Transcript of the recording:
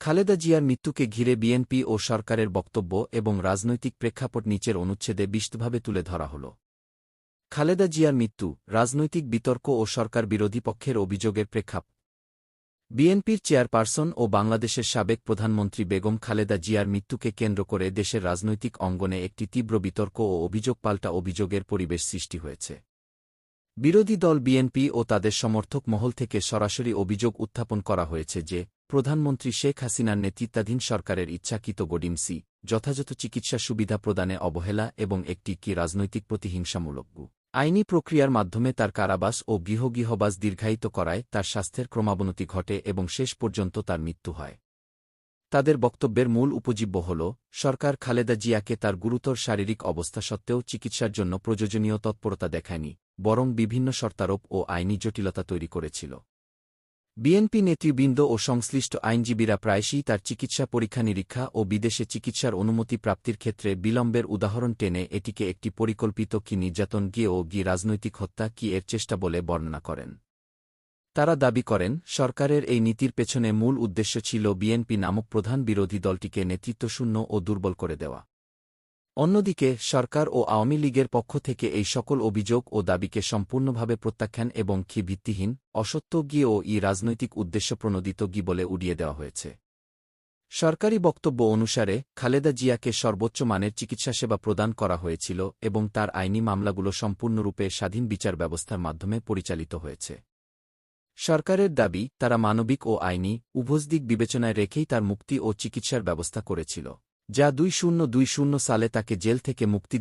খালেদা জিয়ার মৃত্যুকে ঘিরে বিএনপি ও সরকারের বক্তব্য এবং রাজনৈতিক প্রেক্ষাপট নিচের অনুচ্ছেদে বিশদভাবে তুলে ধরা হল। খালেদা জিয়ার মৃত্যু, রাজনৈতিক বিতর্ক ও সরকার বিরোধী পক্ষের অভিযোগের প্রেক্ষাপট। বিএনপির চেয়ারপারসন ও বাংলাদেশের সাবেক প্রধানমন্ত্রী বেগম খালেদা জিয়ার মৃত্যুকে কেন্দ্র করে দেশের রাজনৈতিক অঙ্গনে একটি তীব্র বিতর্ক ও অভিযোগ পাল্টা অভিযোগের পরিবেশ সৃষ্টি হয়েছে। বিরোধী দল বিএনপি ও তাদের সমর্থক মহল থেকে সরাসরি অভিযোগ উত্থাপন করা হয়েছে যে, প্রধানমন্ত্রী শেখ হাসিনার নেতৃত্বাধীন সরকারের ইচ্ছাকৃত গডিমসি, যথাযথ চিকিৎসা সুবিধা প্রদানে অবহেলা এবং একটি রাজনৈতিক প্রতিহিংসামূলক আইনি প্রক্রিয়ার মাধ্যমে তার কারাবাস ও গৃহবাস দীর্ঘায়িত করায় তার স্বাস্থ্যের ক্রমাবনতি ঘটে এবং শেষ পর্যন্ত তার মৃত্যু হয়। তাদের বক্তব্যের মূল উপজীব্য হল, সরকার খালেদা জিয়াকে তার গুরুতর শারীরিক অবস্থা সত্ত্বেও চিকিৎসার জন্য প্রয়োজনীয় তৎপরতা দেখায়নি, বরং বিভিন্ন শর্তারোপ ও আইনি জটিলতা তৈরি করেছিল। বিএনপি নেতৃবৃন্দ ও সংশ্লিষ্ট আইনজীবীরা প্রায়শই তার চিকিৎসা পরীক্ষা-নিরীক্ষা ও বিদেশে চিকিৎসার অনুমতি প্রাপ্তির ক্ষেত্রে বিলম্বের উদাহরণ টেনে এটিকে একটি পরিকল্পিত নির্যাতন ও রাজনৈতিক হত্যা এর চেষ্টা বলে বর্ণনা করেন। তারা দাবি করেন, সরকারের এই নীতির পেছনে মূল উদ্দেশ্য ছিল বিএনপি নামক প্রধান বিরোধী দলটিকে নেতৃত্বশূন্য ও দুর্বল করে দেওয়া। অন্যদিকে সরকার ও আওয়ামী লীগের পক্ষ থেকে এই সকল অভিযোগ ও দাবিকে সম্পূর্ণভাবে প্রত্যাখ্যান এবং ভিত্তিহীন, অসত্য ও রাজনৈতিক উদ্দেশ্যপ্রণোদিত বলে উড়িয়ে দেওয়া হয়েছে। সরকারি বক্তব্য অনুসারে খালেদা জিয়াকে সর্বোচ্চ মানের চিকিৎসাসেবা প্রদান করা হয়েছিল এবং তার আইনি মামলাগুলো সম্পূর্ণরূপে স্বাধীন বিচার ব্যবস্থার মাধ্যমে পরিচালিত হয়েছে। সরকারের দাবি, তারা মানবিক ও আইনি উভয় দিক বিবেচনায় রেখেই তার মুক্তি ও চিকিৎসার ব্যবস্থা করেছিল, যা 2020 সালে তাকে জেল থেকে মুক্তি